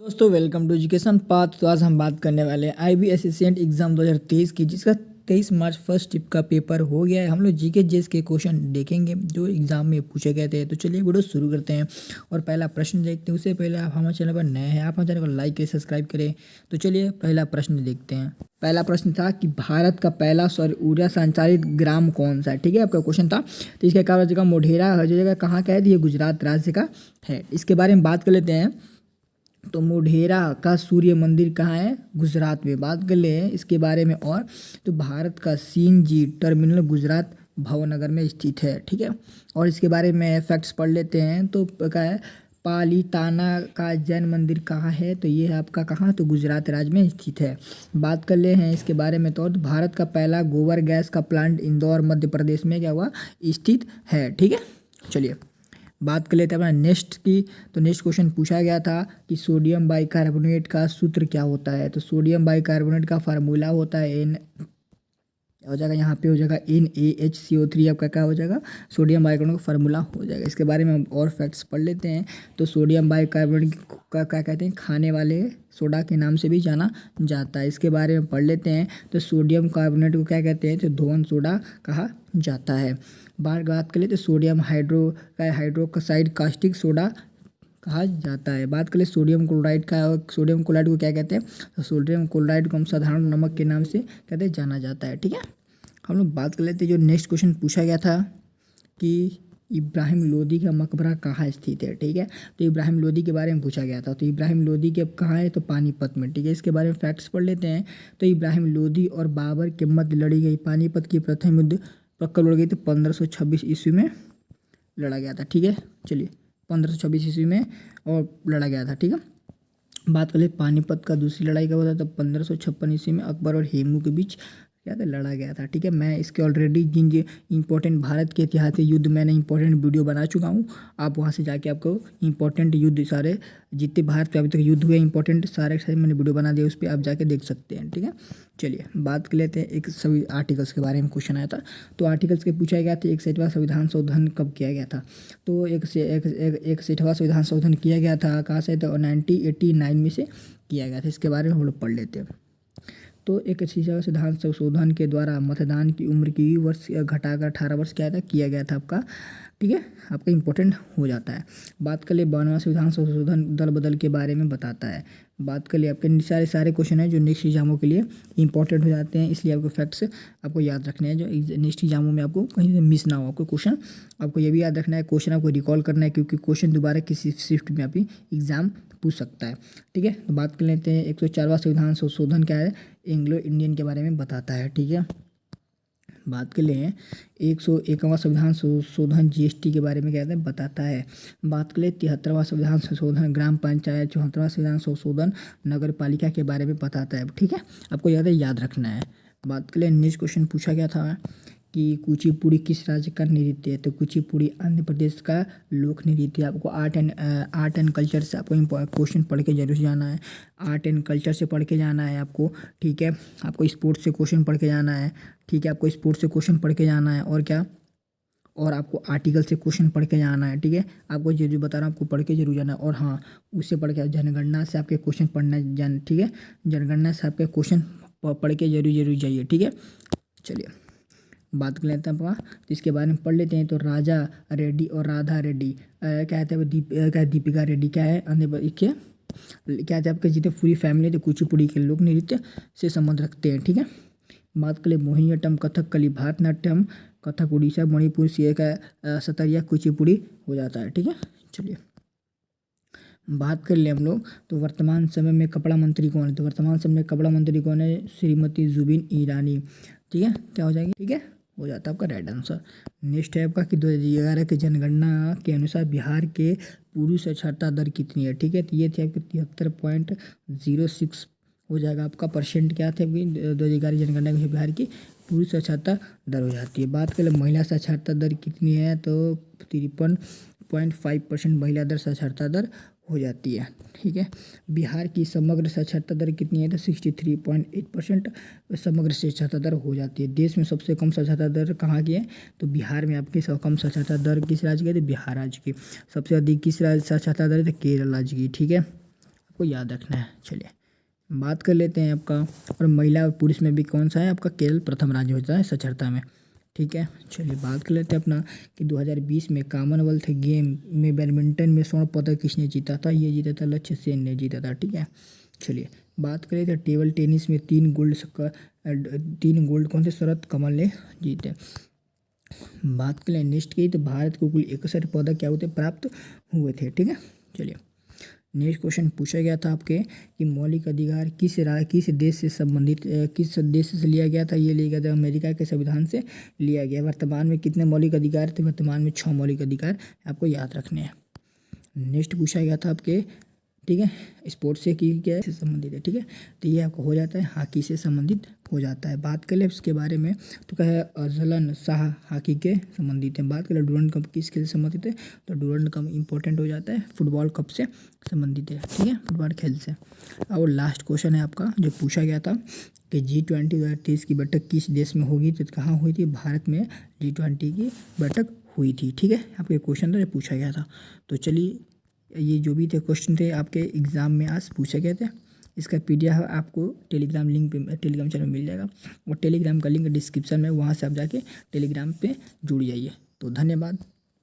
दोस्तों welcome to education path. तो आज हम बात करने वाले हैं IB असिस्टेंट एग्जाम 2023 की, जिसका 23 मार्च फर्स्ट टिप का पेपर हो गया है। हम लोग जीके जेस के क्वेश्चन देखेंगे जो एग्जाम में पूछे गए थे। तो चलिए वीडियो शुरू करते हैं और पहला प्रश्न देखते हैं। उससे पहले आप हमारे चैनल पर नए हैं, आप हमारे चैनल को लाइक करें, सब्सक्राइब करें। तो चलिए पहला प्रश्न देखते हैं। पहला प्रश्न था कि भारत का पहला सौर ऊर्जा संचालित ग्राम कौन सा है। ठीक है, आपका क्वेश्चन था। तो इसका क्या जगह मोढेरा हर जगह कहाँ का है, तो ये गुजरात राज्य का है। इसके बारे में बात कर लेते हैं। तो मोढेरा का सूर्य मंदिर कहाँ है, गुजरात में। बात कर ले इसके बारे में। और तो भारत का सीएनजी टर्मिनल गुजरात भावनगर में स्थित है। ठीक है, और इसके बारे में फैक्ट्स पढ़ लेते हैं। तो क्या है, पालीताना का जैन मंदिर कहाँ है, तो ये है आपका कहाँ, तो गुजरात राज्य में स्थित है। बात कर ले हैं इसके बारे में। तो भारत का पहला गोबर गैस का प्लांट इंदौर मध्य प्रदेश में क्या हुआ, स्थित है। ठीक है, चलिए बात कर लेते हैं अपना नेक्स्ट की। तो नेक्स्ट क्वेश्चन पूछा गया था कि सोडियम बाइकार्बोनेट का सूत्र क्या होता है। तो सोडियम बाइकार्बोनेट का फार्मूला होता है एन, हो जाएगा यहाँ पे हो जाएगा NaHCO3। आपका क्या हो जाएगा, सोडियम बाइकार्बोनेट का फार्मूला हो जाएगा। इसके बारे में हम और फैक्ट्स पढ़ लेते हैं। तो सोडियम बाइकार्बोनेट का क्या कहते हैं, खाने वाले सोडा के नाम से भी जाना जाता है। इसके बारे में पढ़ लेते हैं। तो सोडियम कार्बोनेट को क्या कहते हैं, तो धोवन सोडा कहा जाता है। बात करें तो सोडियम हाइड्रोक्साइड कास्टिक सोडा कहा जाता है। बात करें सोडियम क्लोराइड का, सोडियम क्लोराइड को क्या कहते हैं, तो सोडियम क्लोराइड को हम साधारण नमक के नाम से कहते हैं जाना जाता है। ठीक है, हम लोग बात कर लेते हैं। जो नेक्स्ट क्वेश्चन पूछा गया था कि इब्राहिम लोदी का मकबरा कहाँ स्थित है। ठीक है, तो इब्राहिम लोदी के बारे में पूछा गया था। तो इब्राहिम लोदी के कहाँ है, तो पानीपत में। ठीक है, इसके बारे में फैक्ट्स पढ़ लेते हैं। तो इब्राहिम लोदी और बाबर के मध्य लड़ी गई पानीपत की प्रथम युद्ध कब लड़ गई, तो 1526 ईस्वी में लड़ा गया था। ठीक है, चलिए 1526 ईस्वी में और लड़ा गया था। ठीक है, बात कर ले पानीपत का दूसरी लड़ाई कब हुआ था, तो 1556 ईस्वी में अकबर और हेमू के बीच क्या था, लड़ा गया था। ठीक है, मैं इसके ऑलरेडी जिन इंपॉर्टेंट भारत के इतिहास से युद्ध मैंने इंपॉर्टेंट वीडियो बना चुका हूँ। आप वहाँ से जाके आपको इंपॉर्टेंट युद्ध सारे जितने भारत पे अभी तक युद्ध हुए इंपॉर्टेंट सारे मैंने वीडियो बना दिया, उस पर आप जाके देख सकते हैं। ठीक है, चलिए बात कर लेते हैं एक सभी आर्टिकल्स के बारे में क्वेश्चन आया था। तो आर्टिकल्स के पूछा गया था 61वां संविधान शोधन कब किया गया था। तो 61वां संविधान शोधन किया गया था कहाँ से, तो 1989 में से किया गया था। इसके बारे में हम लोग पढ़ लेते हैं। तो 61वां संविधान संशोधन के द्वारा मतदान की उम्र की वर्ष घटाकर 18 वर्ष किया गया था आपका। ठीक है, आपका इंपॉर्टेंट हो जाता है। बात कर ले 52वां संविधान संशोधन दल बदल के बारे में बताता है। बात कर ले आपके सारे क्वेश्चन हैं जो नेक्स्ट एग्जामों के लिए इंपॉर्टेंट हो जाते हैं, इसलिए आपको फैक्ट्स आपको याद रखने हैं जो नेक्स्ट एग्जामों में आपको कहीं से मिस ना हो। आपको क्वेश्चन आपको ये भी याद रखना है, क्वेश्चन आपको रिकॉल करना है, क्योंकि क्वेश्चन दोबारा किसी शिफ्ट में आपकी एग्जाम पूछ सकता है। ठीक है, तो बात कर लेते हैं 104वां संविधान संशोधन क्या है, एंग्लो इंडियन के बारे में बताता है। ठीक है, बात कर लें 101वां संविधान संशोधन GST के बारे में क्या है, बताता है। बात कर ले 73वां संविधान संशोधन ग्राम पंचायत, 74वां संविधान संशोधन नगर पालिका के बारे में बताता है। ठीक है, आपको याद रखना है। बात कर ले नेक्स्ट क्वेश्चन पूछा गया था कि कुचिपुड़ी किस राज्य का नृत्य है। तो कुचिपुड़ी आंध्र प्रदेश का लोक नृत्य है। आपको आर्ट एंड कल्चर से आपको क्वेश्चन पढ़ के जरूर जाना है। आर्ट एंड कल्चर से पढ़ के जाना है आपको। ठीक है, आपको स्पोर्ट्स से क्वेश्चन पढ़ के जाना है। ठीक है, आपको स्पोर्ट्स से क्वेश्चन पढ़ के जाना है। और क्या, और आपको आर्टिकल से क्वेश्चन पढ़ के जाना है। ठीक है, आपको जरूर बता रहा हूँ, आपको पढ़ के जरूर जाना है। और हाँ, उससे पढ़ के जनगणना से आपके क्वेश्चन पढ़ना जाना। ठीक है, जनगणना से आपके क्वेश्चन पढ़ के जरूर जाइए। ठीक है, चलिए बात कर लेते हैं आपका। तो इसके बारे में पढ़ लेते हैं। तो राजा रेड्डी और राधा रेड्डी क्या कहते हैं, दीपिका रेड्डी क्या है, क्या कहते हैं आपके जितने पूरी फैमिली तो कुचिपुड़ी के लोक नृत्य से संबंध रखते हैं। ठीक है, बात करें मोहिनीअट्टम, कथकली, भारतनाट्यम, कथक उड़ीसा, मणिपुर से का सतरिया कुचिपुड़ी हो जाता है। ठीक है, चलिए बात कर ले हम लोग। तो वर्तमान समय में कपड़ा मंत्री कौन है। तो वर्तमान समय में कपड़ा मंत्री कौन है, श्रीमती जुबिन ईरानी। ठीक है, क्या हो जाएगी, ठीक है, हो जाता है आपका राइट आंसर। नेक्स्ट है आपका कि 2011 की जनगणना के अनुसार बिहार के पुरुष साक्षरता दर कितनी है। ठीक है, तो ये थी आपकी 73.06 हो जाएगा आपका परसेंट। क्या थे आपकी 2011 जनगणना के बिहार की पुरुष साक्षरता दर हो जाती है। बात करें महिला साक्षरता दर कितनी है, तो 53.5% महिला दर साक्षरता दर हो जाती है। ठीक है, बिहार की समग्र साक्षरता दर कितनी है, तो 63.8% समग्र साक्षरता दर हो जाती है। देश में सबसे कम साक्षरता दर कहाँ की है, तो बिहार में आपकी कम साक्षरता दर किस राज्य की है, तो बिहार राज्य की। सबसे अधिक किस राज्य साक्षरता दर है, तो केरल राज्य की। ठीक है, आपको याद रखना है। चलिए बात कर लेते हैं आपका, और महिला और पुरुष में भी कौन सा है आपका, केरल प्रथम राज्य होता है साक्षरता में। ठीक है, चलिए बात कर लेते हैं अपना कि 2020 में कॉमनवेल्थ गेम में बैडमिंटन में स्वर्ण पदक किसने जीता था। ये जीता था लक्ष्य सेन ने जीता था। ठीक है, चलिए बात करें तो टेबल टेनिस में 3 गोल्ड कौन से शरत कमल ने जीते। बात करें नेक्स्ट की तो भारत को कुल 61 पदक क्या होते प्राप्त हुए थे। ठीक है, चलिए नेक्स्ट क्वेश्चन पूछा गया था आपके कि मौलिक अधिकार किस देश से संबंधित किस देश से लिया गया था। ये लिया गया था अमेरिका के संविधान से लिया गया। वर्तमान में कितने मौलिक अधिकार थे, वर्तमान में 6 मौलिक अधिकार आपको याद रखने हैं। नेक्स्ट पूछा गया था आपके, ठीक है, स्पोर्ट्स से की क्या से संबंधित है। ठीक है, तो ये आपको हो जाता है हॉकी से संबंधित हो जाता है। बात करें इसके बारे में तो क्या है, अजलन शाह हॉकी के संबंधित है। बात करें डूरंड कप किस खेल से संबंधित है, तो डूरंड कप इंपॉर्टेंट हो जाता है, फुटबॉल कप से संबंधित है। ठीक है, फुटबॉल खेल से। और लास्ट क्वेश्चन है आपका जो पूछा गया था कि G20 2023 की बैठक किस देश में होगी, तो कहाँ हुई थी, भारत में G20 की बैठक हुई थी। ठीक है, आपके क्वेश्चन था जो पूछा गया था। तो चलिए ये जो भी थे क्वेश्चन थे आपके एग्ज़ाम में आज पूछे गए थे, इसका PDF आपको टेलीग्राम लिंक पे टेलीग्राम चैनल मिल जाएगा, और टेलीग्राम का लिंक डिस्क्रिप्शन में, वहाँ से आप जाके टेलीग्राम पे जुड़ जाइए। तो धन्यवाद।